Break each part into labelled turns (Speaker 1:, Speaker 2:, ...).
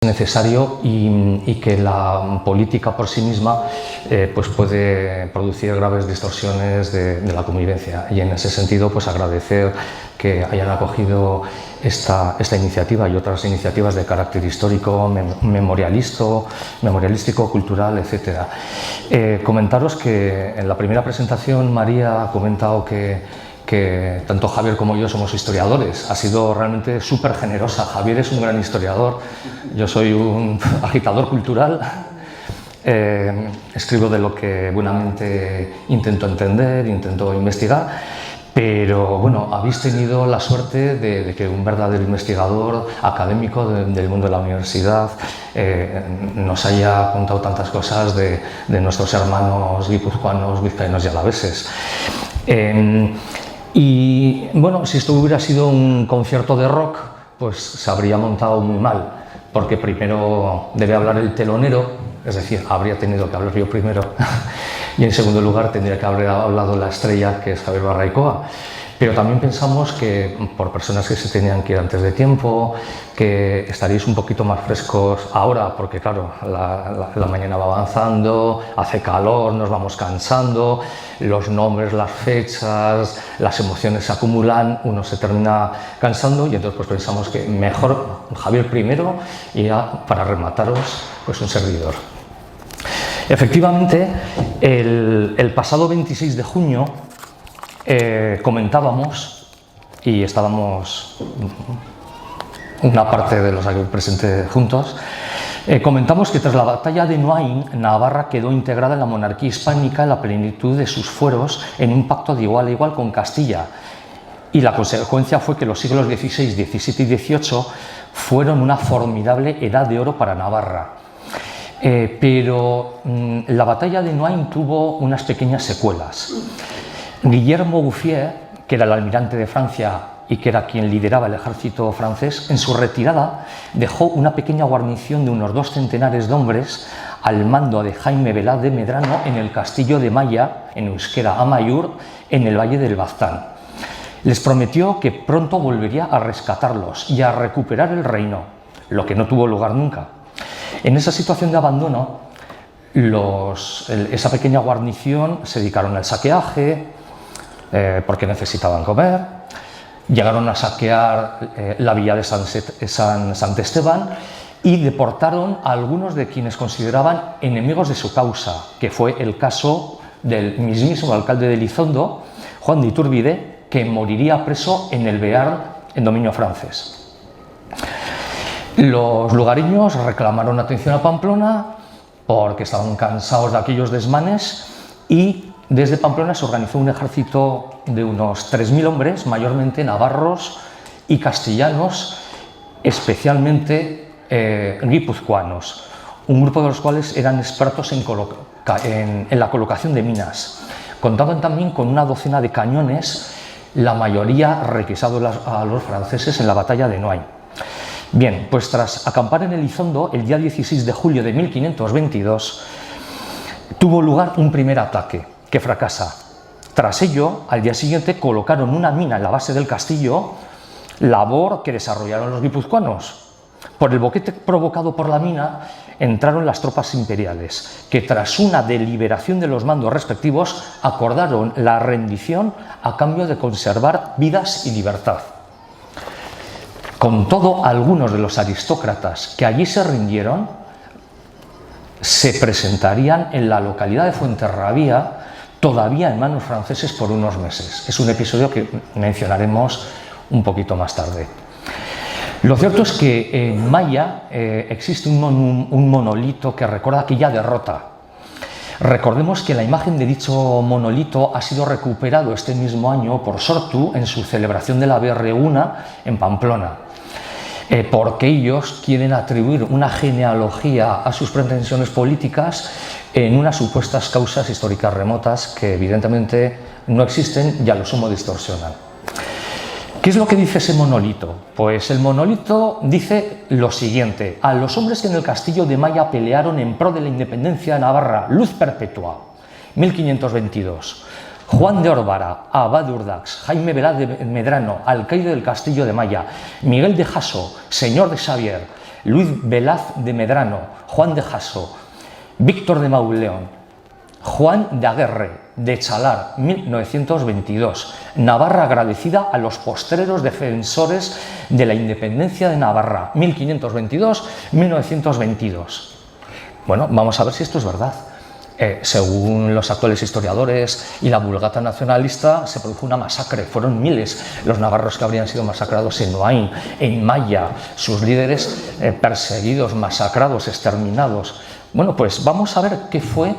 Speaker 1: necesario y que la política por sí misma pues puede producir graves distorsiones de la convivencia. Y en ese sentido, pues agradecer que hayan acogido esta iniciativa y otras iniciativas de carácter histórico, memorialístico, cultural, etc. Comentaros que en la primera presentación María ha comentado que tanto Javier como yo somos historiadores. Ha sido realmente súper generosa. Javier es un gran historiador, yo soy un agitador cultural. Escribo de lo que buenamente intento entender, intento investigar. Pero bueno, habéis tenido la suerte de que un verdadero investigador académico del mundo de la universidad nos haya contado tantas cosas de nuestros hermanos guipuzcoanos, vizcaínos y alaveses. Y bueno, si esto hubiera sido un concierto de rock, pues se habría montado muy mal, porque primero debe hablar el telonero, es decir, habría tenido que hablar yo primero, y en segundo lugar tendría que haber hablado la estrella, que es Javier Barraicoa. Pero también pensamos que por personas que se tenían que ir antes de tiempo, que estaréis un poquito más frescos ahora, porque claro, la mañana va avanzando, hace calor, nos vamos cansando, los nombres, las fechas, las emociones se acumulan, uno se termina cansando y entonces pues pensamos que mejor Javier primero y ya para remataros pues un servidor. Efectivamente, el pasado 26 de junio comentábamos, y estábamos una parte de los aquí presentes juntos, comentamos que tras la batalla de Noain, Navarra quedó integrada en la monarquía hispánica en la plenitud de sus fueros en un pacto de igual a igual con Castilla. Y la consecuencia fue que los siglos XVI, XVII y XVIII fueron una formidable edad de oro para Navarra. Pero la batalla de Noain tuvo unas pequeñas secuelas. Guillermo Bouffier, que era el almirante de Francia y que era quien lideraba el ejército francés, en su retirada dejó una pequeña guarnición de unos 2 centenares de hombres al mando de Jaime Velá de Medrano en el castillo de Maya, en euskera Amaiur, en el valle del Baztán. Les prometió que pronto volvería a rescatarlos y a recuperar el reino, lo que no tuvo lugar nunca. En esa situación de abandono, esa pequeña guarnición se dedicaron al saqueaje, porque necesitaban comer, llegaron a saquear la villa de Sant Esteban y deportaron a algunos de quienes consideraban enemigos de su causa, que fue el caso del mismísimo alcalde de Elizondo, Juan de Iturbide, que moriría preso en el Bearn, en dominio francés. Los lugareños reclamaron atención a Pamplona porque estaban cansados de aquellos desmanes y desde Pamplona se organizó un ejército de unos 3.000 hombres, mayormente navarros y castellanos, especialmente guipuzcoanos, un grupo de los cuales eran expertos en la colocación de minas. Contaban también con una docena de cañones, la mayoría requisados a los franceses en la batalla de Noain. Bien, pues tras acampar en Elizondo, el día 16 de julio de 1522, tuvo lugar un primer ataque que fracasa. Tras ello, al día siguiente colocaron una mina en la base del castillo, labor que desarrollaron los guipuzcoanos. Por el boquete provocado por la mina, entraron las tropas imperiales, que tras una deliberación de los mandos respectivos, acordaron la rendición a cambio de conservar vidas y libertad. Con todo, algunos de los aristócratas que allí se rindieron se presentarían en la localidad de Fuenterrabía todavía en manos franceses por unos meses. Es un episodio que mencionaremos un poquito más tarde. Lo cierto es que en Maya existe un monolito que recuerda aquella derrota. Recordemos que la imagen de dicho monolito ha sido recuperado este mismo año por Sortu en su celebración de la Berreguna en Pamplona, porque ellos quieren atribuir una genealogía a sus pretensiones políticas en unas supuestas causas históricas remotas que evidentemente no existen y a lo sumo distorsionan. ¿Qué es lo que dice ese monolito? Pues el monolito dice lo siguiente: a los hombres que en el castillo de Maya pelearon en pro de la independencia de Navarra, luz perpetua, 1522. Juan de Orbara, abad de Urdax, Jaime Velá de Medrano, alcaide del castillo de Maya, Miguel de Jasso, señor de Xavier, Luis Velaz de Medrano, Juan de Jasso, Víctor de Mauleón, Juan de Aguerre, de Chalar, 1922. Navarra agradecida a los postreros defensores de la independencia de Navarra, 1522-1922. Bueno, vamos a ver si esto es verdad. Según los actuales historiadores y la Vulgata nacionalista, se produjo una masacre. Fueron miles los navarros que habrían sido masacrados en Noain, en Maya, sus líderes perseguidos, masacrados, exterminados. Bueno, pues vamos a ver qué fue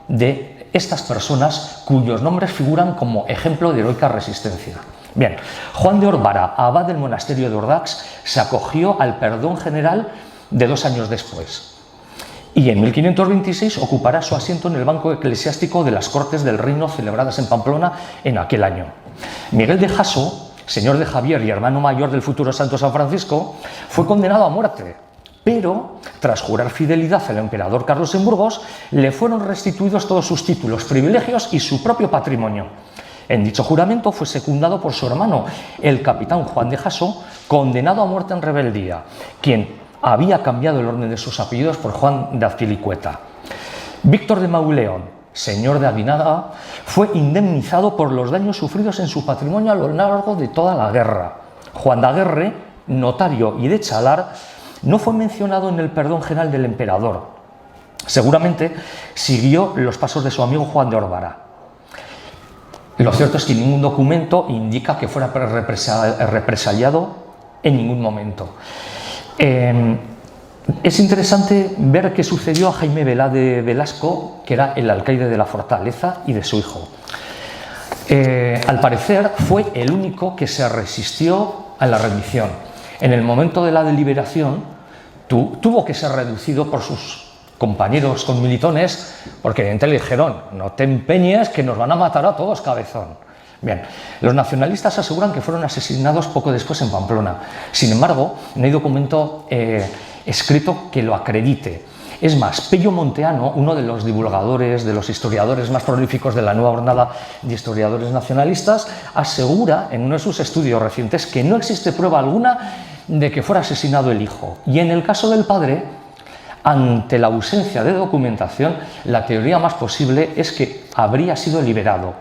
Speaker 1: de estas personas cuyos nombres figuran como ejemplo de heroica resistencia. Bien, Juan de Orbara, abad del monasterio de Ordax, se acogió al perdón general de 2 años después. Y en 1526 ocupará su asiento en el banco eclesiástico de las Cortes del Reino celebradas en Pamplona en aquel año. Miguel de Jasso, señor de Javier y hermano mayor del futuro santo San Francisco, fue condenado a muerte, pero tras jurar fidelidad al emperador Carlos en Burgos, le fueron restituidos todos sus títulos, privilegios y su propio patrimonio. En dicho juramento fue secundado por su hermano, el capitán Juan de Jasso, condenado a muerte en rebeldía, quien había cambiado el orden de sus apellidos por Juan de Azpilicueta. Víctor de Mauleón, señor de Aguinaga, fue indemnizado por los daños sufridos en su patrimonio a lo largo de toda la guerra. Juan de Aguerre, notario y de Chalar, no fue mencionado en el perdón general del emperador. Seguramente siguió los pasos de su amigo Juan de Orbara. Lo cierto es que ningún documento indica que fuera represaliado en ningún momento. Es interesante ver qué sucedió a Jaime Velá de Velasco, que era el alcaide de la fortaleza, y de su hijo. Al parecer fue el único que se resistió a la rendición. En el momento de la deliberación tuvo que ser reducido por sus compañeros conmilitones, porque evidentemente le dijeron: no te empeñes que nos van a matar a todos, cabezón. Bien, los nacionalistas aseguran que fueron asesinados poco después en Pamplona. Sin embargo, no hay documento escrito que lo acredite. Es más, Pello Monteano, uno de los divulgadores, de los historiadores más prolíficos de la nueva jornada de historiadores nacionalistas, asegura en uno de sus estudios recientes que no existe prueba alguna de que fuera asesinado el hijo. Y en el caso del padre, ante la ausencia de documentación, la teoría más posible es que habría sido liberado.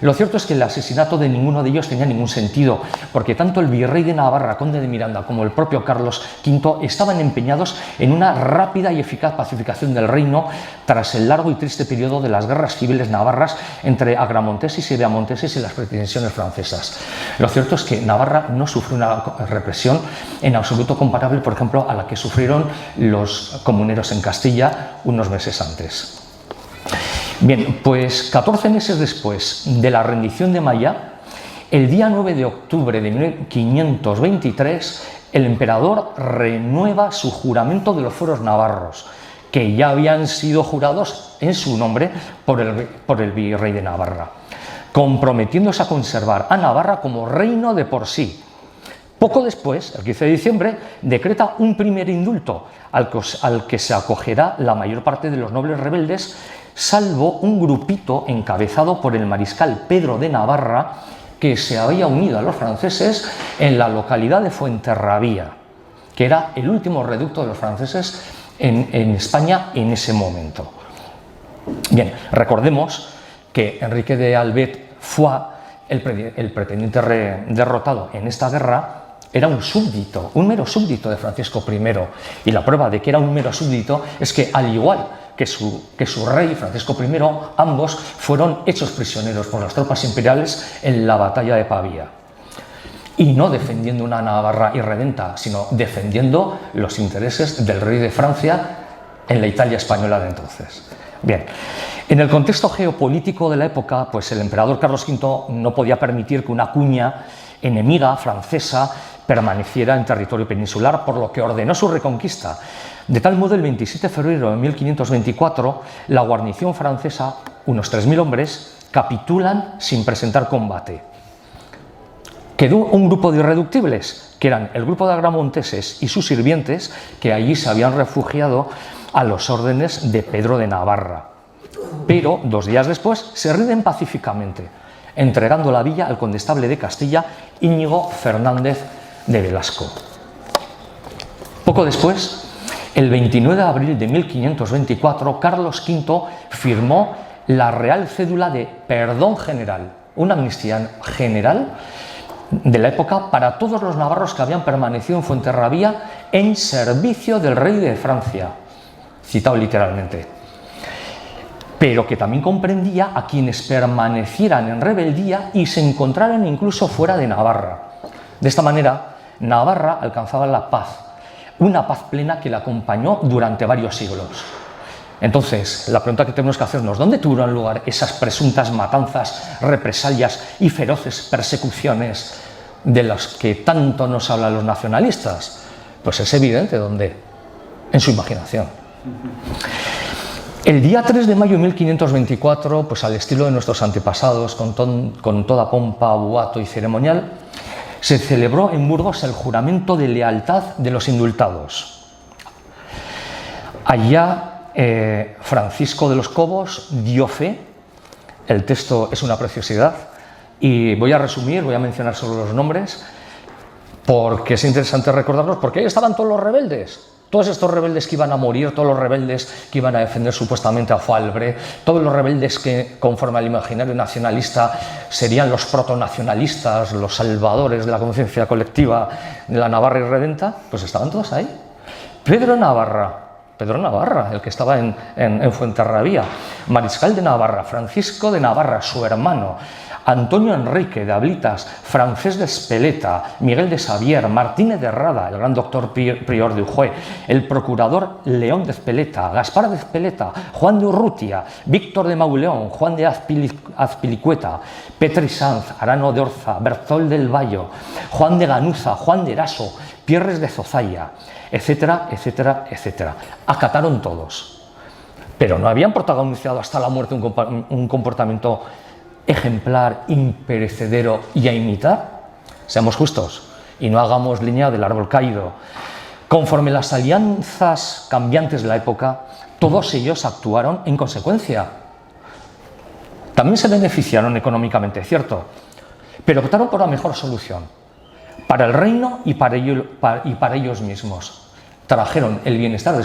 Speaker 1: Lo cierto es que el asesinato de ninguno de ellos tenía ningún sentido, porque tanto el virrey de Navarra, conde de Miranda, como el propio Carlos V estaban empeñados en una rápida y eficaz pacificación del reino tras el largo y triste periodo de las guerras civiles navarras entre agramonteses y beamonteses y las pretensiones francesas. Lo cierto es que Navarra no sufrió una represión en absoluto comparable, por ejemplo, a la que sufrieron los comuneros en Castilla unos meses antes. Bien, pues 14 meses después de la rendición de Maya, el día 9 de octubre de 1523, el emperador renueva su juramento de los fueros navarros, que ya habían sido jurados en su nombre por el virrey de Navarra, comprometiéndose a conservar a Navarra como reino de por sí. Poco después, el 15 de diciembre, decreta un primer indulto al que se acogerá la mayor parte de los nobles rebeldes, salvo un grupito encabezado por el mariscal Pedro de Navarra, que se había unido a los franceses en la localidad de Fuenterrabía, que era el último reducto de los franceses en España en ese momento. Bien, recordemos que Enrique de Albet Foix, el pretendiente derrotado en esta guerra, era un súbdito, un mero súbdito de Francisco I, y la prueba de que era un mero súbdito es que, al igual que su rey, Francisco I, ambos fueron hechos prisioneros por las tropas imperiales en la batalla de Pavía. Y no defendiendo una Navarra irredenta, sino defendiendo los intereses del rey de Francia en la Italia española de entonces. Bien, en el contexto geopolítico de la época, pues el emperador Carlos V no podía permitir que una cuña enemiga francesa permaneciera en territorio peninsular, por lo que ordenó su reconquista. De tal modo, el 27 de febrero de 1524, la guarnición francesa, unos 3.000 hombres, capitulan sin presentar combate. Quedó un grupo de irreductibles, que eran el grupo de agramonteses y sus sirvientes, que allí se habían refugiado a las órdenes de Pedro de Navarra. Pero 2 días después se rinden pacíficamente, entregando la villa al condestable de Castilla, Íñigo Fernández de Velasco. Poco después, el 29 de abril de 1524, Carlos V firmó la Real Cédula de Perdón General, una amnistía general de la época para todos los navarros que habían permanecido en Fuenterrabía en servicio del rey de Francia, citado literalmente, pero que también comprendía a quienes permanecieran en rebeldía y se encontraran incluso fuera de Navarra. De esta manera, Navarra alcanzaba la paz, una paz plena que la acompañó durante varios siglos. Entonces, la pregunta que tenemos que hacernos, ¿dónde tuvieron lugar esas presuntas matanzas, represalias y feroces persecuciones de las que tanto nos hablan los nacionalistas? Pues es evidente dónde, en su imaginación. El día 3 de mayo de 1524, pues al estilo de nuestros antepasados, con toda pompa, boato y ceremonial, se celebró en Burgos el juramento de lealtad de los indultados. Allá Francisco de los Cobos dio fe, el texto es una preciosidad y voy a resumir, voy a mencionar solo los nombres porque es interesante recordarlos, porque ahí estaban todos los rebeldes, todos estos rebeldes que iban a morir, todos los rebeldes que iban a defender supuestamente a Fualbre, todos los rebeldes que conforme al imaginario nacionalista serían los protonacionalistas, los salvadores de la conciencia colectiva de la Navarra irredenta, pues estaban todos ahí. Pedro Navarra, el que estaba en Fuenterrabía, Mariscal de Navarra, Francisco de Navarra, su hermano, Antonio Enrique de Ablitas, Francés de Espeleta, Miguel de Xavier, Martínez de Rada, el gran doctor prior de Ujue, el procurador León de Espeleta, Gaspar de Espeleta, Juan de Urrutia, Víctor de Mauleón, Juan de Azpilicueta, Petri Sanz, Arano de Orza, Berzol del Vallo, Juan de Ganuza, Juan de Eraso, Pierres de Zozaya, etcétera, etcétera, etcétera. Acataron todos, pero no habían protagonizado hasta la muerte un comportamiento ejemplar, imperecedero y a imitar. Seamos justos y no hagamos leña del árbol caído. Conforme las alianzas cambiantes de la época, todos ellos actuaron en consecuencia. También se beneficiaron económicamente, cierto, pero optaron por la mejor solución para el reino y para ellos mismos. Trajeron el bienestar de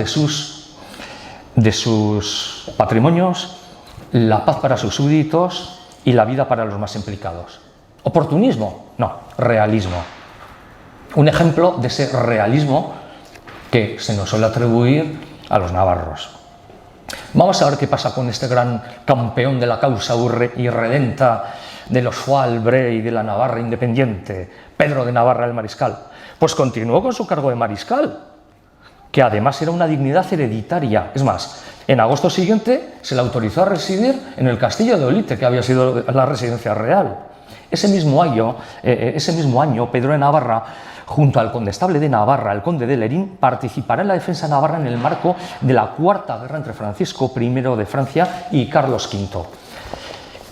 Speaker 1: sus patrimonios, la paz para sus súbditos y la vida para los más implicados. ¿Oportunismo? No, realismo. Un ejemplo de ese realismo que se nos suele atribuir a los navarros. Vamos a ver qué pasa con este gran campeón de la causa irredenta de los Fualbre y de la Navarra independiente, Pedro de Navarra el Mariscal. Pues continuó con su cargo de mariscal, que además era una dignidad hereditaria. Es más, en agosto siguiente se le autorizó a residir en el castillo de Olite, que había sido la residencia real. Ese mismo año, Pedro de Navarra, junto al condestable de Navarra, el conde de Lerín, participará en la defensa de Navarra en el marco de la Cuarta Guerra entre Francisco I de Francia y Carlos V.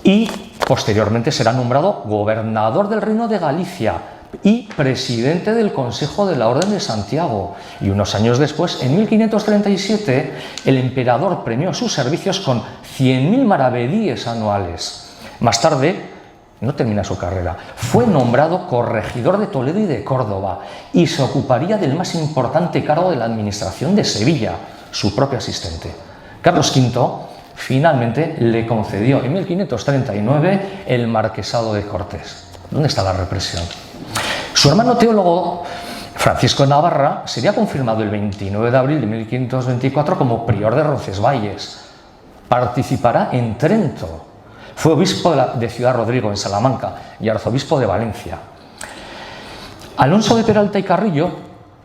Speaker 1: Y posteriormente será nombrado gobernador del Reino de Galicia y presidente del Consejo de la Orden de Santiago. Y unos años después, en 1537, el emperador premió sus servicios con 100.000 maravedíes anuales. Más tarde, no termina su carrera, fue nombrado corregidor de Toledo y de Córdoba y se ocuparía del más importante cargo de la administración de Sevilla, su propio asistente. Carlos V finalmente le concedió en 1539 el marquesado de Cortés. ¿Dónde está la represión? Su hermano teólogo, Francisco de Navarra, sería confirmado el 29 de abril de 1524 como prior de Roncesvalles. Participará en Trento. Fue obispo de Ciudad Rodrigo, en Salamanca, y arzobispo de Valencia. Alonso de Peralta y Carrillo,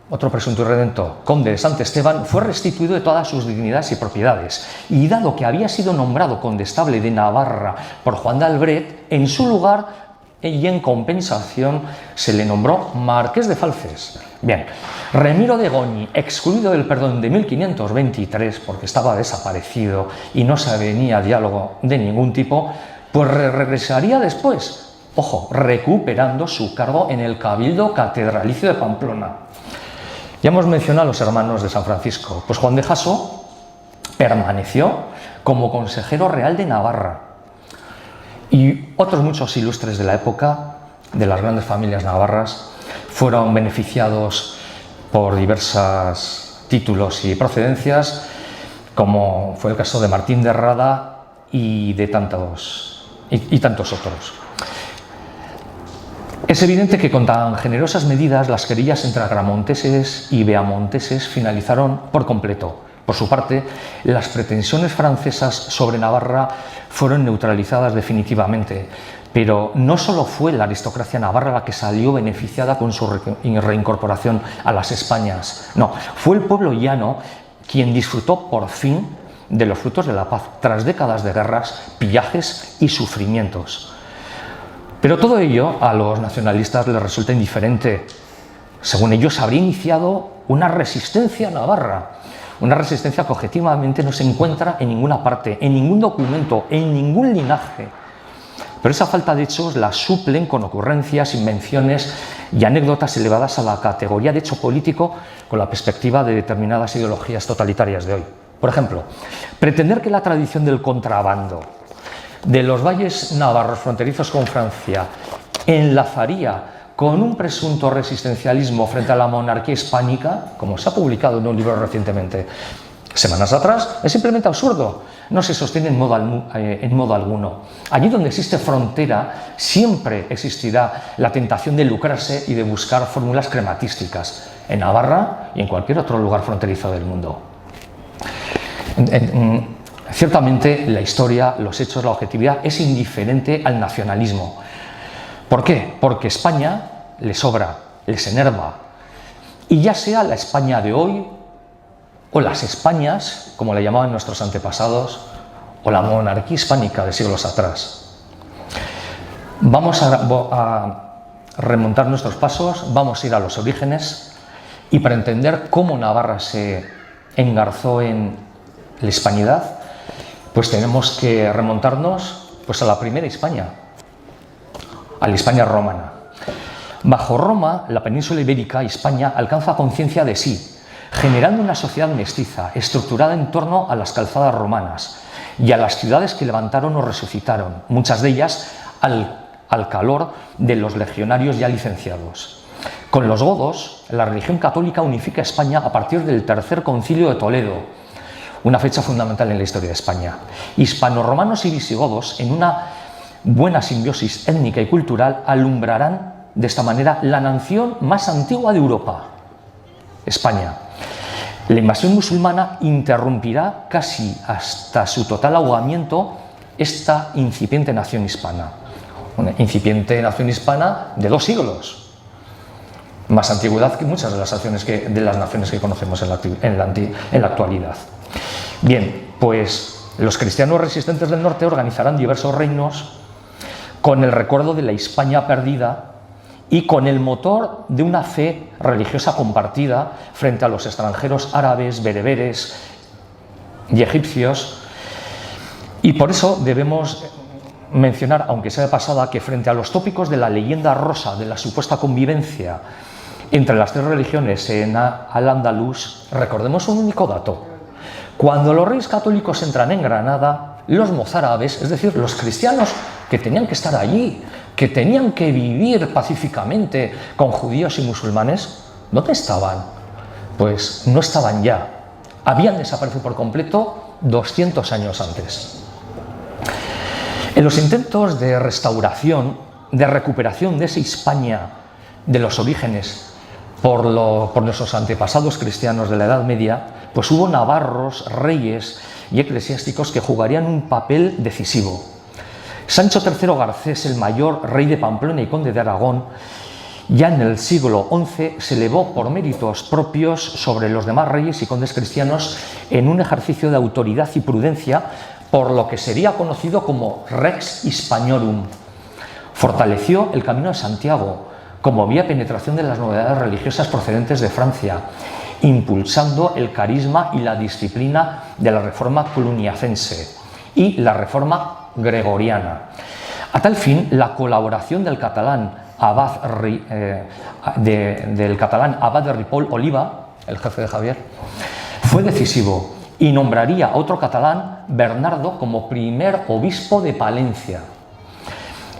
Speaker 1: otro presunto irredento, conde de Sant Esteban, fue restituido de todas sus dignidades y propiedades, y dado que había sido nombrado condestable de Navarra por Juan de Albret, en su lugar y en compensación se le nombró marqués de Falces. Bien, Remiro de Goñi, excluido del perdón de 1523 porque estaba desaparecido y no se venía diálogo de ningún tipo, pues regresaría después, ojo, recuperando su cargo en el Cabildo Catedralicio de Pamplona. Ya hemos mencionado a los hermanos de San Francisco, pues Juan de Jasso permaneció como consejero real de Navarra. Y otros muchos ilustres de la época, de las grandes familias navarras, fueron beneficiados por diversos títulos y procedencias, como fue el caso de Martín de Rada y de tantos otros. Es evidente que con tan generosas medidas las querellas entre agramonteses y beamonteses finalizaron por completo. Por su parte, las pretensiones francesas sobre Navarra fueron neutralizadas definitivamente, pero no solo fue la aristocracia navarra la que salió beneficiada con su reincorporación a las Españas, no, fue el pueblo llano quien disfrutó por fin de los frutos de la paz, tras décadas de guerras, pillajes y sufrimientos. Pero todo ello a los nacionalistas les resulta indiferente. Según ellos, habría iniciado una resistencia navarra, una resistencia que objetivamente no se encuentra en ninguna parte, en ningún documento, en ningún linaje. Pero esa falta de hechos la suplen con ocurrencias, invenciones y anécdotas elevadas a la categoría de hecho político con la perspectiva de determinadas ideologías totalitarias de hoy. Por ejemplo, pretender que la tradición del contrabando de los valles navarros fronterizos con Francia enlazaría con un presunto resistencialismo frente a la monarquía hispánica, como se ha publicado en un libro recientemente, semanas atrás, es simplemente absurdo. No se sostiene en modo alguno. Allí donde existe frontera, siempre existirá la tentación de lucrarse y de buscar fórmulas crematísticas, en Navarra y en cualquier otro lugar fronterizo del mundo. Ciertamente la historia, los hechos, la objetividad es indiferente al nacionalismo. ¿Por qué? Porque España le sobra, les enerva. Y ya sea la España de hoy o las Españas, como le llamaban nuestros antepasados, o la monarquía hispánica de siglos atrás. Vamos a remontar nuestros pasos, vamos a ir a los orígenes y para entender cómo Navarra se engarzó en la hispanidad, pues tenemos que remontarnos pues a la primera España, a la España romana. Bajo Roma, la península ibérica, España, alcanza conciencia de sí, generando una sociedad mestiza, estructurada en torno a las calzadas romanas y a las ciudades que levantaron o resucitaron, muchas de ellas al calor de los legionarios ya licenciados. Con los godos, la religión católica unifica España a partir del Tercer Concilio de Toledo, una fecha fundamental en la historia de España. Hispanorromanos y visigodos, en una buena simbiosis étnica y cultural, alumbrarán de esta manera la nación más antigua de Europa, España. La invasión musulmana interrumpirá casi hasta su total ahogamiento esta incipiente nación hispana. Una incipiente nación hispana de 2 siglos. Más antigüedad que muchas de las naciones que conocemos en la actualidad. Bien, pues los cristianos resistentes del norte organizarán diversos reinos con el recuerdo de la Hispania perdida y con el motor de una fe religiosa compartida frente a los extranjeros árabes, bereberes y egipcios. Y por eso debemos mencionar, aunque sea de pasada, que frente a los tópicos de la leyenda rosa de la supuesta convivencia entre las 3 religiones en Al-Ándalus, recordemos un único dato. Cuando los reyes católicos entran en Granada, los mozárabes, es decir, los cristianos que tenían que estar allí, que tenían que vivir pacíficamente con judíos y musulmanes, ¿dónde estaban? Pues no estaban ya. Habían desaparecido por completo 200 años antes. En los intentos de restauración, de recuperación de esa Hispania de los orígenes por nuestros antepasados cristianos de la Edad Media, pues hubo navarros, reyes y eclesiásticos que jugarían un papel decisivo. Sancho III Garcés, el mayor, rey de Pamplona y conde de Aragón, ya en el siglo XI se elevó por méritos propios sobre los demás reyes y condes cristianos en un ejercicio de autoridad y prudencia por lo que sería conocido como Rex Hispanorum. Fortaleció el Camino de Santiago como vía penetración de las novedades religiosas procedentes de Francia, impulsando el carisma y la disciplina de la Reforma Cluniacense y la Reforma Gregoriana. A tal fin, la colaboración del catalán Abad de Ripoll Oliva, el jefe de Javier, fue decisivo y nombraría a otro catalán, Bernardo, como primer obispo de Palencia.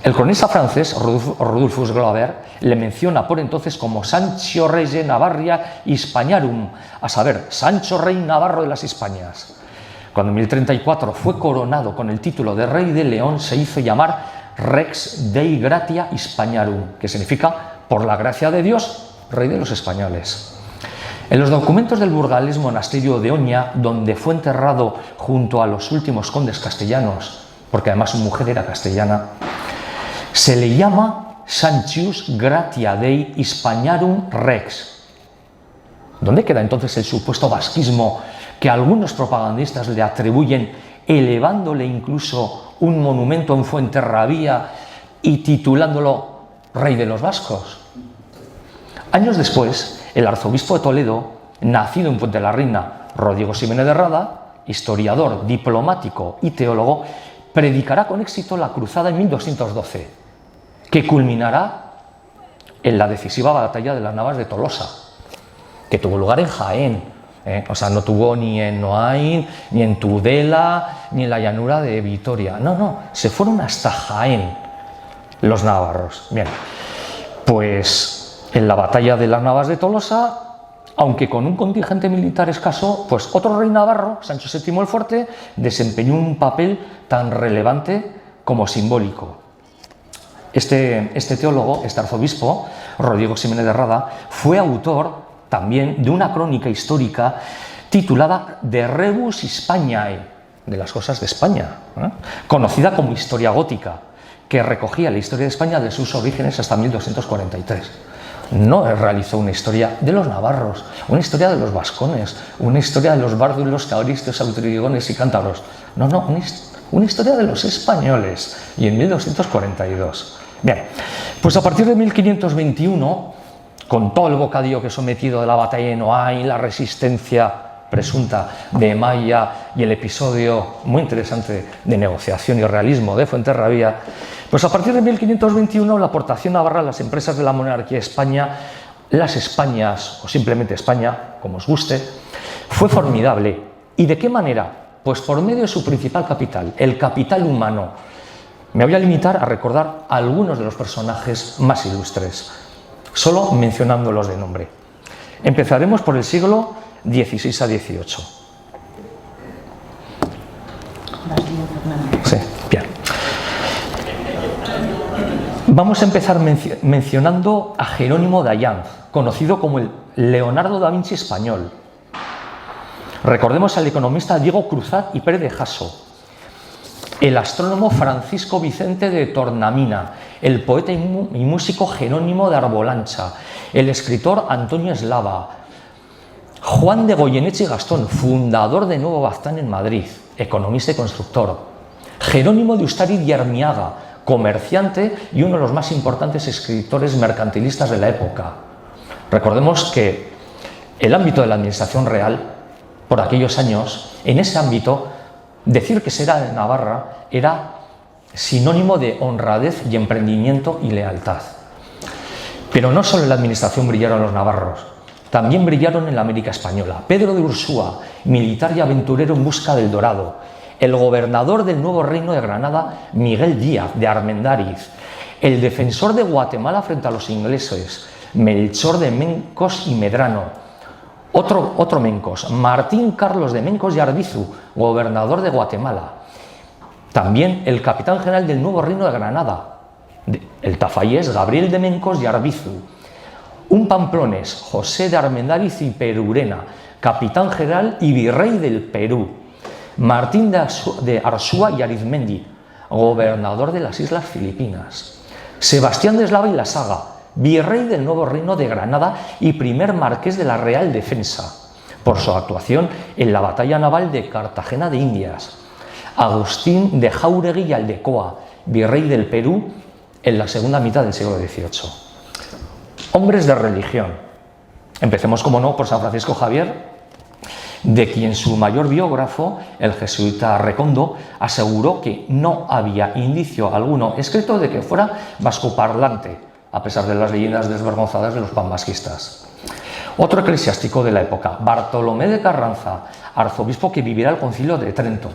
Speaker 1: El cronista francés Rodulfus Glover le menciona por entonces como Sancho Rege Navarria Hispaniarum, a saber, Sancho Rey Navarro de las Hispanias. Cuando en 1034 fue coronado con el título de rey de León, se hizo llamar Rex Dei Gratia Hispaniarum, que significa por la gracia de Dios, rey de los españoles. En los documentos del burgalés monasterio de Oña, donde fue enterrado junto a los últimos condes castellanos, porque además su mujer era castellana, se le llama Sancius Gratia Dei Hispaniarum Rex. ¿Dónde queda entonces el supuesto vasquismo que algunos propagandistas le atribuyen, elevándole incluso un monumento en Fuenterrabía y titulándolo Rey de los Vascos? Años después, el arzobispo de Toledo, nacido en Puente la Reina, Rodrigo Ximénez de Rada, historiador, diplomático y teólogo, predicará con éxito la cruzada en 1212, que culminará en la decisiva batalla de las Navas de Tolosa, que tuvo lugar en Jaén. O sea, no tuvo ni en Noain, ni en Tudela, ni en la llanura de Vitoria. No, se fueron hasta Jaén los navarros. Bien, pues en la batalla de las Navas de Tolosa, aunque con un contingente militar escaso, pues otro rey navarro, Sancho VII el Fuerte, desempeñó un papel tan relevante como simbólico. Este teólogo, este arzobispo, Rodrigo Ximénez de Rada, fue autor también de una crónica histórica titulada De Rebus Hispaniae, de las cosas de España, conocida como Historia Gótica, que recogía la historia de España de sus orígenes hasta 1243. No realizó una historia de los navarros, una historia de los vascones, una historia de los bárdulos, caoristas, autrigones y cántabros. No, una historia de los españoles, y en 1242. Bien, pues a partir de 1521, con todo el bocadillo que he sometido de la batalla de Noain, la resistencia presunta de Maya y el episodio muy interesante de negociación y realismo de Fuenterrabía, pues a partir de 1521 la aportación navarra a las empresas de la monarquía de España, las Españas o simplemente España, como os guste, fue formidable. ¿Y de qué manera? Pues por medio de su principal capital, el capital humano. Me voy a limitar a recordar a algunos de los personajes más ilustres, solo mencionándolos de nombre. Empezaremos por el siglo XVI a XVIII. Sí, bien. Vamos a empezar mencionando a Jerónimo de Allanz, conocido como el Leonardo da Vinci español. Recordemos al economista Diego Cruzat y Pérez de Jasso, el astrónomo Francisco Vicente de Tornamina, el poeta y músico Jerónimo de Arbolancha, el escritor Antonio Eslava, Juan de Goyeneche y Gastón, fundador de Nuevo Baztán en Madrid, economista y constructor, Jerónimo de Ustari y Armiaga, comerciante y uno de los más importantes escritores mercantilistas de la época. Recordemos que el ámbito de la administración real, por aquellos años, en ese ámbito, decir que se era de Navarra era sinónimo de honradez y emprendimiento y lealtad. Pero no solo en la administración brillaron los navarros, también brillaron en la América española. Pedro de Ursúa, militar y aventurero en busca del dorado. El gobernador del nuevo reino de Granada, Miguel Díaz de Armendáriz. El defensor de Guatemala frente a los ingleses, Melchor de Mencos y Medrano. Otro Mencos, Martín Carlos de Mencos y Arbizu, gobernador de Guatemala. También el capitán general del nuevo reino de Granada, el tafallés Gabriel de Mencos y Arbizu. Un pamplones, José de Armendáriz y Perurena, capitán general y virrey del Perú. Martín de Arzúa y Arizmendi, gobernador de las Islas Filipinas. Sebastián de Eslava y La Saga, virrey del nuevo reino de Granada y primer marqués de la Real Defensa, por su actuación en la batalla naval de Cartagena de Indias. Agustín de Jáuregui y Aldecoa, virrey del Perú en la segunda mitad del siglo XVIII. Hombres de religión. Empecemos, como no, por San Francisco Javier, de quien su mayor biógrafo, el jesuita Recondo, aseguró que no había indicio alguno escrito de que fuera vascoparlante, a pesar de las leyendas desvergonzadas de los panvasquistas. Otro eclesiástico de la época, Bartolomé de Carranza, arzobispo que vivirá el Concilio de Trento.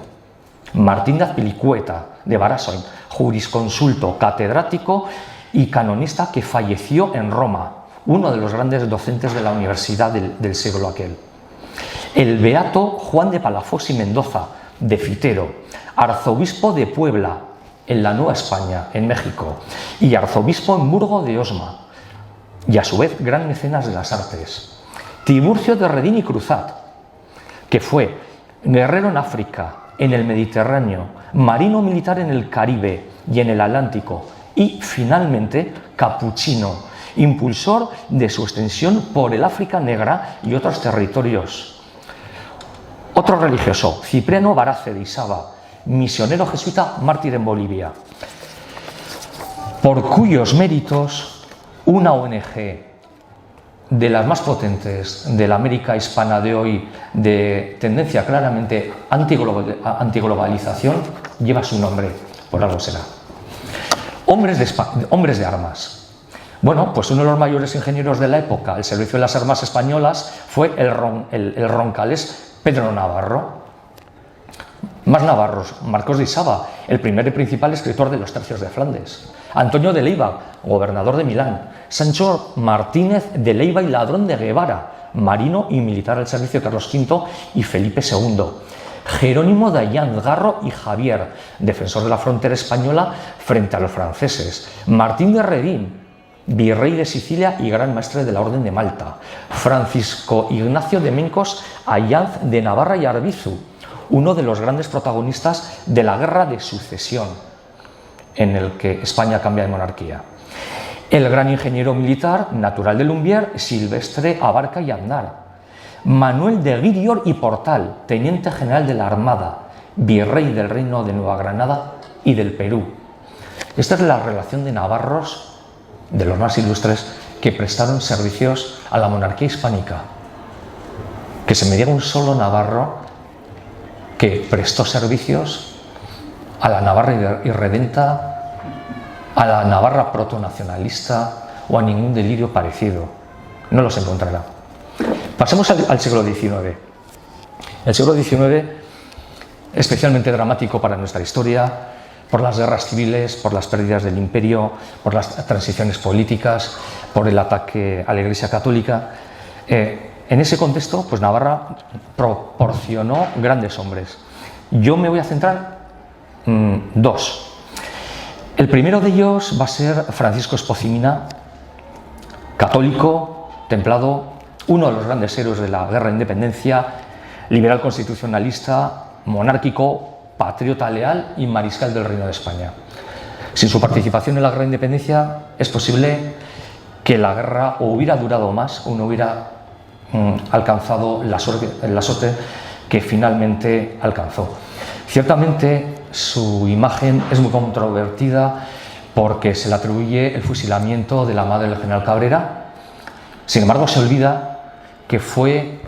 Speaker 1: Martín de Azpilicueta de Barasoin, jurisconsulto, catedrático y canonista que falleció en Roma, uno de los grandes docentes de la universidad del siglo aquel. El beato Juan de Palafox y Mendoza, de Fitero, arzobispo de Puebla, en la Nueva España, en México, y arzobispo en Burgo de Osma, y a su vez gran mecenas de las artes. Tiburcio de Redín y Cruzat, que fue guerrero en África, en el Mediterráneo, marino militar en el Caribe y en el Atlántico, y finalmente capuchino, impulsor de su extensión por el África Negra y otros territorios. Otro religioso, Cipriano Barace de Isaba, misionero jesuita, mártir en Bolivia, por cuyos méritos una ONG de las más potentes de la América hispana de hoy, de tendencia claramente antiglobalización, lleva su nombre, por algo será. Hombres de armas. Bueno, pues uno de los mayores ingenieros de la época al servicio de las armas españolas fue el roncalés Pedro Navarro. Más navarros, Marcos de Isaba, el primer y principal escritor de los tercios de Flandes. Antonio de Leiva, gobernador de Milán. Sancho Martínez de Leiva y Ladrón de Guevara, marino y militar al servicio de Carlos V y Felipe II. Jerónimo de Ayán, Garro y Javier, defensor de la frontera española frente a los franceses. Martín de Redín, virrey de Sicilia y gran maestre de la Orden de Malta. Francisco Ignacio de Mencos Ayánz de Navarra y Arbizu, uno de los grandes protagonistas de la Guerra de Sucesión, en el que España cambia de monarquía. El gran ingeniero militar, natural de Lumbier, Silvestre Abarca y Aznar. Manuel de Guirior y Portal, teniente general de la Armada, virrey del Reino de Nueva Granada y del Perú. Esta es la relación de navarros, de los más ilustres, que prestaron servicios a la monarquía hispánica. Que se me diga un solo navarro que prestó servicios a la Navarra irredenta, a la Navarra protonacionalista o a ningún delirio parecido. No los encontrará. Pasemos al siglo XIX. El siglo XIX, especialmente dramático para nuestra historia, por las guerras civiles, por las pérdidas del imperio, por las transiciones políticas, por el ataque a la Iglesia Católica. En ese contexto, pues Navarra proporcionó grandes hombres. Yo me voy a centrar en dos. El primero de ellos va a ser Francisco Espoz-Mina, católico, templado, uno de los grandes héroes de la Guerra de Independencia, liberal constitucionalista, monárquico, patriota leal y mariscal del Reino de España. Sin su participación en la Guerra de Independencia es posible que la guerra o hubiera durado más o no hubiera alcanzado la suerte que finalmente alcanzó. Ciertamente su imagen es muy controvertida porque se le atribuye el fusilamiento de la madre del general Cabrera. Sin embargo, se olvida que fue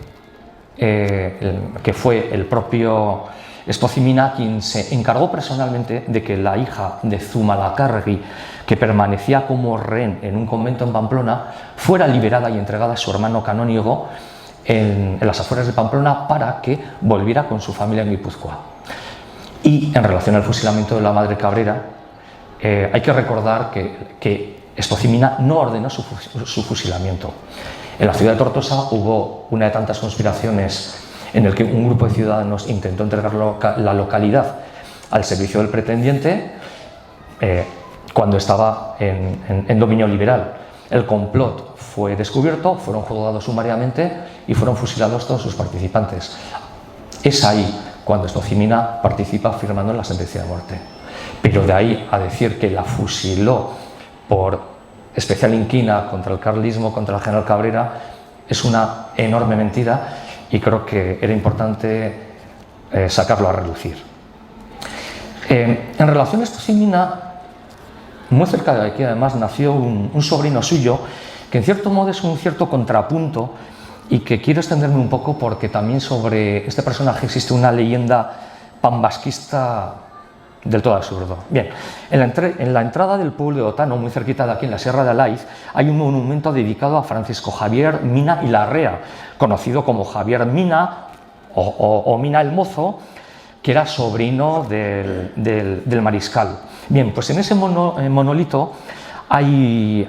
Speaker 1: el propio Espoz-Mina quien se encargó personalmente de que la hija de Zumalacárregui, que permanecía como rehén en un convento en Pamplona, fuera liberada y entregada a su hermano canónigo en las afueras de Pamplona para que volviera con su familia en Guipúzcoa. Y en relación al fusilamiento de la madre Cabrera, hay que recordar que Espoz-Mina no ordenó su fusilamiento. En la ciudad de Tortosa hubo una de tantas conspiraciones en el que un grupo de ciudadanos intentó entregar la localidad al servicio del pretendiente cuando estaba en dominio liberal. El complot fue descubierto, fueron juzgados sumariamente y fueron fusilados todos sus participantes. Es ahí cuando Espoz-Mina participa firmando la sentencia de muerte. Pero de ahí a decir que la fusiló por especial inquina contra el carlismo, contra el general Cabrera, es una enorme mentira y creo que era importante sacarlo a relucir. En relación a Espoz-Mina, muy cerca de aquí además nació un sobrino suyo que en cierto modo es un cierto contrapunto y que quiero extenderme un poco porque también sobre este personaje existe una leyenda panvasquista del todo absurdo. Bien, en la entrada del pueblo de Otano, muy cerquita de aquí en la Sierra de Alaiz, hay un monumento dedicado a Francisco Javier Mina y Larrea, conocido como Javier Mina o Mina el Mozo, que era sobrino del mariscal. Bien, pues en ese monolito hay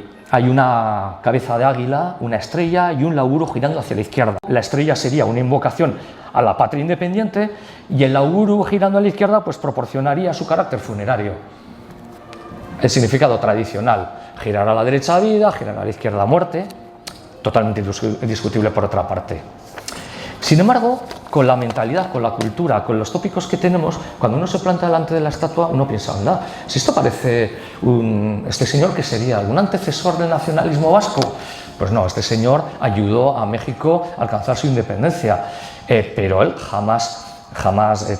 Speaker 1: una cabeza de águila, una estrella y un lauro girando hacia la izquierda. La estrella sería una invocación a la patria independiente y el lauro girando a la izquierda pues proporcionaría su carácter funerario. El significado tradicional: girar a la derecha vida, girar a la izquierda muerte, totalmente indiscutible por otra parte. Sin embargo, con la mentalidad, con la cultura, con los tópicos que tenemos, cuando uno se planta delante de la estatua, uno piensa, anda, si esto parece este señor, ¿qué sería? ¿Algún antecesor del nacionalismo vasco? Pues no, este señor ayudó a México a alcanzar su independencia, pero él jamás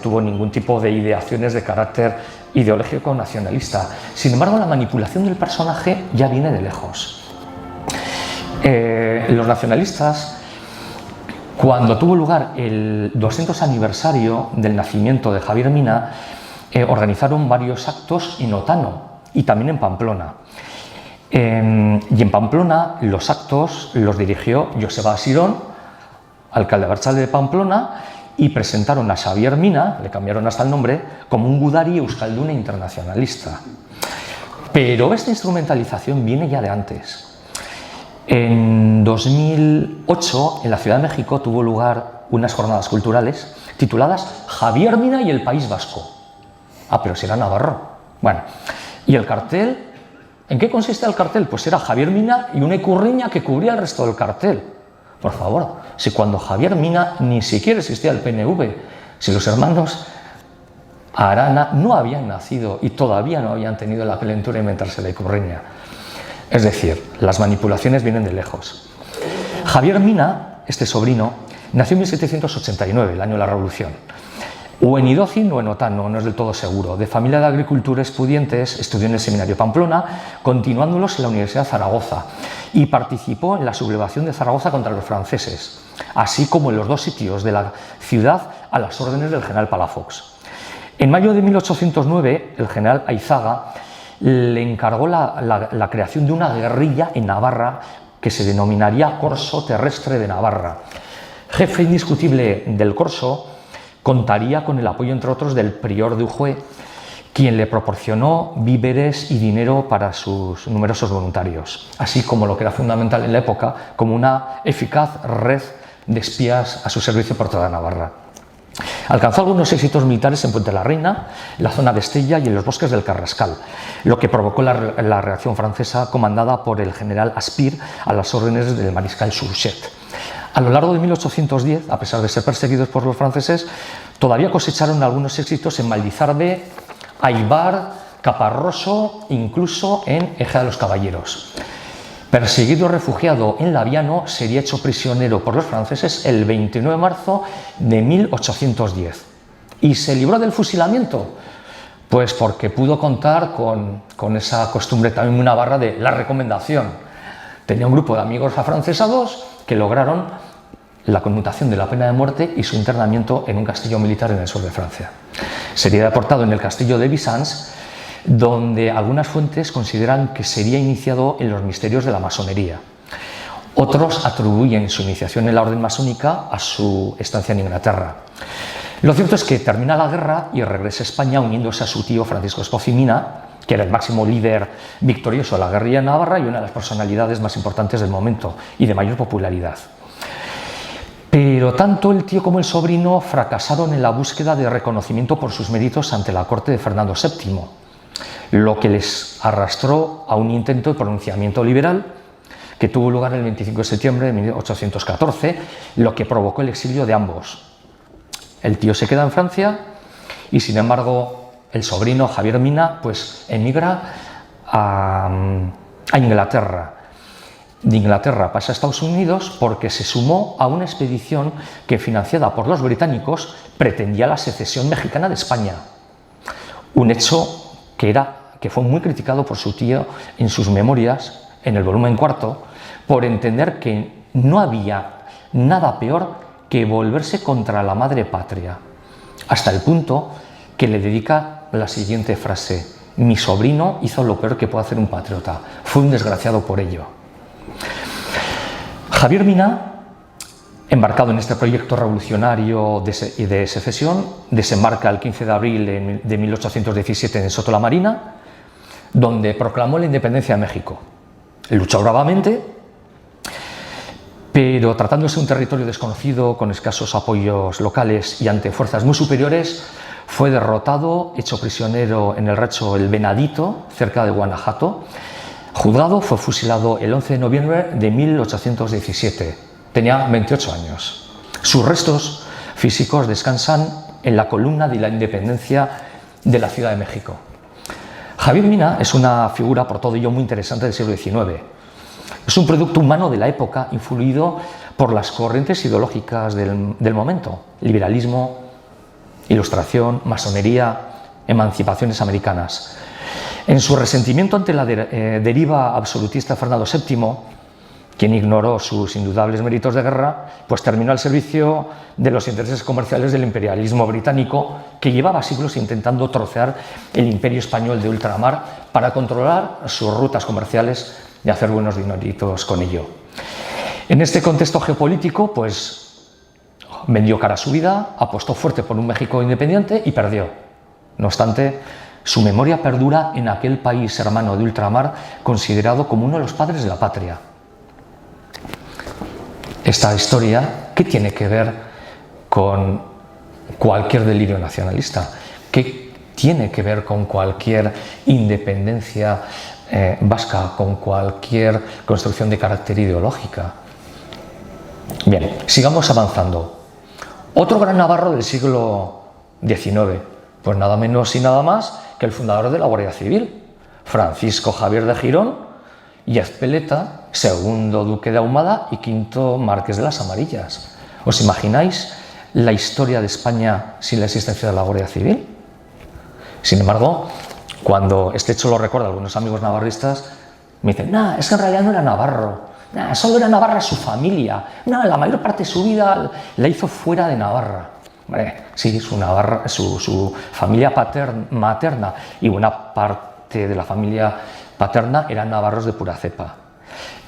Speaker 1: tuvo ningún tipo de ideaciones de carácter ideológico nacionalista. Sin embargo, la manipulación del personaje ya viene de lejos. Los nacionalistas, cuando tuvo lugar el 200 aniversario del nacimiento de Javier Mina, organizaron varios actos en Otano y también en Pamplona. Y en Pamplona los actos los dirigió Joseba Asirón, alcalde abertzale de Pamplona, y presentaron a Xavier Mina, le cambiaron hasta el nombre, como un gudari euskaldune internacionalista. Pero esta instrumentalización viene ya de antes. En 2008, en la Ciudad de México, tuvo lugar unas jornadas culturales tituladas Javier Mina y el País Vasco. Ah, pero si era navarro. Bueno, y el cartel, ¿en qué consiste el cartel? Pues era Javier Mina y una icurriña que cubría el resto del cartel. Por favor, si cuando Javier Mina ni siquiera existía el PNV, si los hermanos Arana no habían nacido y todavía no habían tenido la calentura de inventarse la icurriña. Es decir, las manipulaciones vienen de lejos. Javier Mina, este sobrino, nació en 1789, el año de la Revolución. O en Idócin o en Otano, no es del todo seguro. De familia de agricultores pudientes, estudió en el Seminario Pamplona, continuándolos en la Universidad de Zaragoza, y participó en la sublevación de Zaragoza contra los franceses, así como en los dos sitios de la ciudad a las órdenes del general Palafox. En mayo de 1809, el general Ayzaga le encargó la creación de una guerrilla en Navarra que se denominaría Corso Terrestre de Navarra. Jefe indiscutible del Corso, contaría con el apoyo, entre otros, del prior de Ujue, quien le proporcionó víveres y dinero para sus numerosos voluntarios, así como lo que era fundamental en la época, como una eficaz red de espías a su servicio por toda Navarra. Alcanzó algunos éxitos militares en Puente la Reina, la zona de Estella y en los bosques del Carrascal, lo que provocó la reacción francesa comandada por el general Aspir a las órdenes del mariscal Suchet. A lo largo de 1810, a pesar de ser perseguidos por los franceses, todavía cosecharon algunos éxitos en Maldizarbe, Aibar, Caparroso, incluso en Ejea de los Caballeros. Perseguido y refugiado en Labiano, sería hecho prisionero por los franceses el 29 de marzo de 1810. ¿Y se libró del fusilamiento? Pues porque pudo contar con esa costumbre también muy navarra de la recomendación. Tenía un grupo de amigos afrancesados que lograron la conmutación de la pena de muerte y su internamiento en un castillo militar en el sur de Francia. Sería deportado en el castillo de Bizanz, donde algunas fuentes consideran que sería iniciado en los misterios de la masonería. Otros atribuyen su iniciación en la orden masónica a su estancia en Inglaterra. Lo cierto es que termina la guerra y regresa a España uniéndose a su tío Francisco Espoz y Mina, que era el máximo líder victorioso de la guerrilla en Navarra y una de las personalidades más importantes del momento y de mayor popularidad. Pero tanto el tío como el sobrino fracasaron en la búsqueda de reconocimiento por sus méritos ante la corte de Fernando VII, lo que les arrastró a un intento de pronunciamiento liberal que tuvo lugar el 25 de septiembre de 1814, lo que provocó el exilio de ambos. El tío se queda en Francia y, sin embargo, el sobrino Javier Mina pues emigra a Inglaterra. De Inglaterra pasa a Estados Unidos porque se sumó a una expedición que, financiada por los británicos, pretendía la secesión mexicana de España. Un hecho que fue muy criticado por su tío en sus memorias, en el volumen 4, por entender que no había nada peor que volverse contra la madre patria, hasta el punto que le dedica la siguiente frase: mi sobrino hizo lo peor que puede hacer un patriota, fue un desgraciado por ello. Javier Mina Embarcado en este proyecto revolucionario de secesión, desembarca el 15 de abril de 1817 en Soto la Marina, donde proclamó la independencia de México. Luchó bravamente, pero tratándose de un territorio desconocido, con escasos apoyos locales y ante fuerzas muy superiores, fue derrotado, hecho prisionero en el rancho El Venadito, cerca de Guanajuato. Juzgado, fue fusilado el 11 de noviembre de 1817. Tenía 28 años. Sus restos físicos descansan en la columna de la Independencia de la Ciudad de México. Javier Mina es una figura, por todo ello, muy interesante del siglo XIX. Es un producto humano de la época, influido por las corrientes ideológicas del momento: liberalismo, ilustración, masonería, emancipaciones americanas. En su resentimiento ante la deriva absolutista de Fernando VII, quien ignoró sus indudables méritos de guerra, pues terminó al servicio de los intereses comerciales del imperialismo británico, que llevaba siglos intentando trocear el imperio español de ultramar para controlar sus rutas comerciales y hacer buenos dineritos con ello. En este contexto geopolítico, pues vendió cara a su vida, apostó fuerte por un México independiente y perdió. No obstante, su memoria perdura en aquel país hermano de ultramar, considerado como uno de los padres de la patria. Esta historia, ¿qué tiene que ver con cualquier delirio nacionalista? ¿Qué tiene que ver con cualquier independencia vasca, con cualquier construcción de carácter ideológica? Bien, sigamos avanzando. Otro gran navarro del siglo XIX, pues nada menos y nada más que el fundador de la Guardia Civil, Francisco Javier de Girón y Ezpeleta, segundo duque de Ahumada y quinto marqués de las Amarillas. ¿Os imagináis la historia de España sin la existencia de la Guardia Civil? Sin embargo, cuando este hecho lo recuerdan algunos amigos navarristas, me dicen: no, es que en realidad no era navarro, no, solo era navarra su familia, no, la mayor parte de su vida la hizo fuera de Navarra. Sí, su familia materna y buena parte de la familia paterna eran navarros de pura cepa.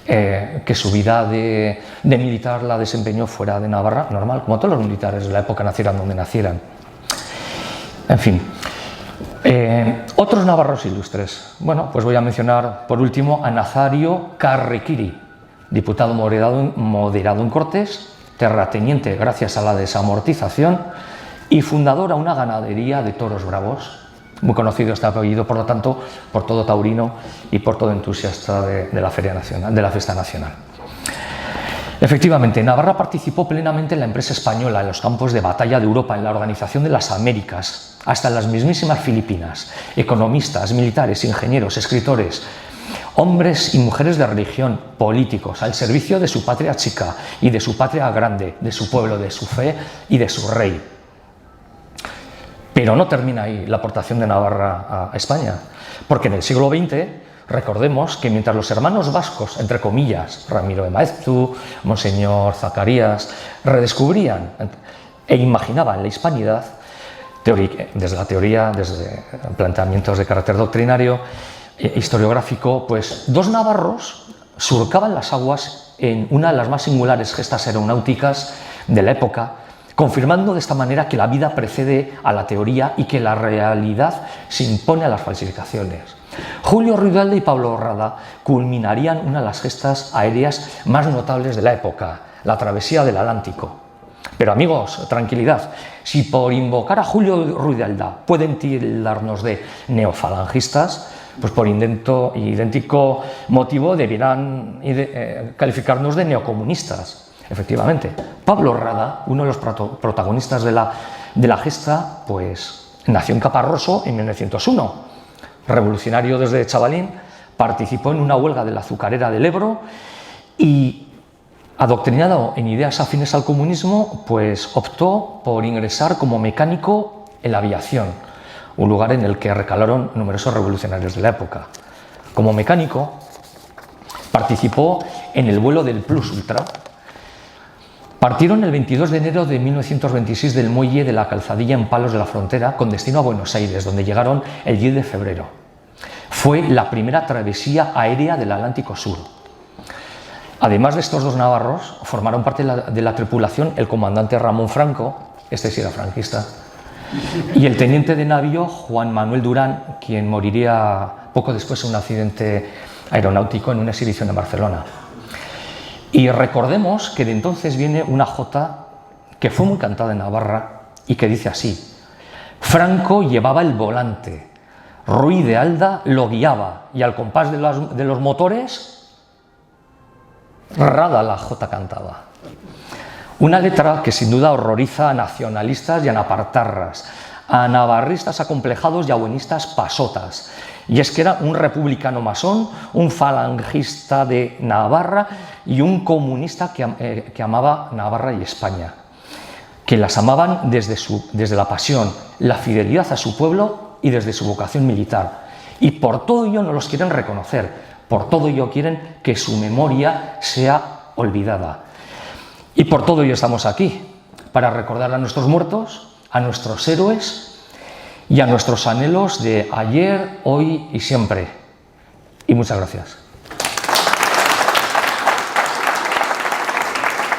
Speaker 1: Que su vida de militar la desempeñó fuera de Navarra, normal, como todos los militares de la época, nacieran donde nacieran. En fin, otros navarros ilustres. Bueno, pues voy a mencionar por último a Nazario Carriquiri, diputado moderado en Cortes, terrateniente gracias a la desamortización y fundador a una ganadería de toros bravos. Muy conocido este apellido, por lo tanto, por todo taurino y por todo entusiasta de la Feria Nacional, de la Fiesta Nacional. Efectivamente, Navarra participó plenamente en la empresa española, en los campos de batalla de Europa, en la organización de las Américas, hasta en las mismísimas Filipinas. Economistas, militares, ingenieros, escritores, hombres y mujeres de religión, políticos, al servicio de su patria chica y de su patria grande, de su pueblo, de su fe y de su rey. Pero no termina ahí la aportación de Navarra a España, porque en el siglo XX, recordemos que mientras los hermanos vascos, entre comillas, Ramiro de Maeztu, Monseñor Zacarías, redescubrían e imaginaban la hispanidad, desde la teoría, desde planteamientos de carácter doctrinario, historiográfico, pues dos navarros surcaban las aguas en una de las más singulares gestas aeronáuticas de la época, confirmando de esta manera que la vida precede a la teoría y que la realidad se impone a las falsificaciones. Julio Ruidalda y Pablo Rada culminarían una de las gestas aéreas más notables de la época, la travesía del Atlántico. Pero amigos, tranquilidad, si por invocar a Julio Ruidalda pueden tildarnos de neofalangistas, pues por idéntico motivo debieran calificarnos de neocomunistas. Efectivamente, Pablo Rada, uno de los protagonistas de la gesta, pues nació en Caparroso en 1901. Revolucionario desde chavalín, participó en una huelga de la azucarera del Ebro y, adoctrinado en ideas afines al comunismo, pues optó por ingresar como mecánico en la aviación, un lugar en el que recalaron numerosos revolucionarios de la época. Como mecánico, participó en el vuelo del Plus Ultra. Partieron el 22 de enero de 1926 del muelle de la Calzadilla en Palos de la Frontera con destino a Buenos Aires, donde llegaron el 10 de febrero. Fue la primera travesía aérea del Atlántico Sur. Además de estos dos navarros, formaron parte de la tripulación el comandante Ramón Franco, este sí era franquista, y el teniente de navío Juan Manuel Durán, quien moriría poco después en un accidente aeronáutico en una exhibición en Barcelona. Y recordemos que de entonces viene una jota que fue muy cantada en Navarra y que dice así: Franco llevaba el volante, Ruy de Alda lo guiaba y al compás de los motores, rada la jota cantaba. Una letra que sin duda horroriza a nacionalistas y anapartarras, a navarristas acomplejados y a buenistas pasotas. Y es que era un republicano masón, un falangista de Navarra y un comunista que amaba Navarra y España, que las amaban desde la pasión, la fidelidad a su pueblo y desde su vocación militar. Y por todo ello no los quieren reconocer, por todo ello quieren que su memoria sea olvidada. Y por todo ello estamos aquí, para recordar a nuestros muertos, a nuestros héroes y a nuestros anhelos de ayer, hoy y siempre. Y muchas gracias.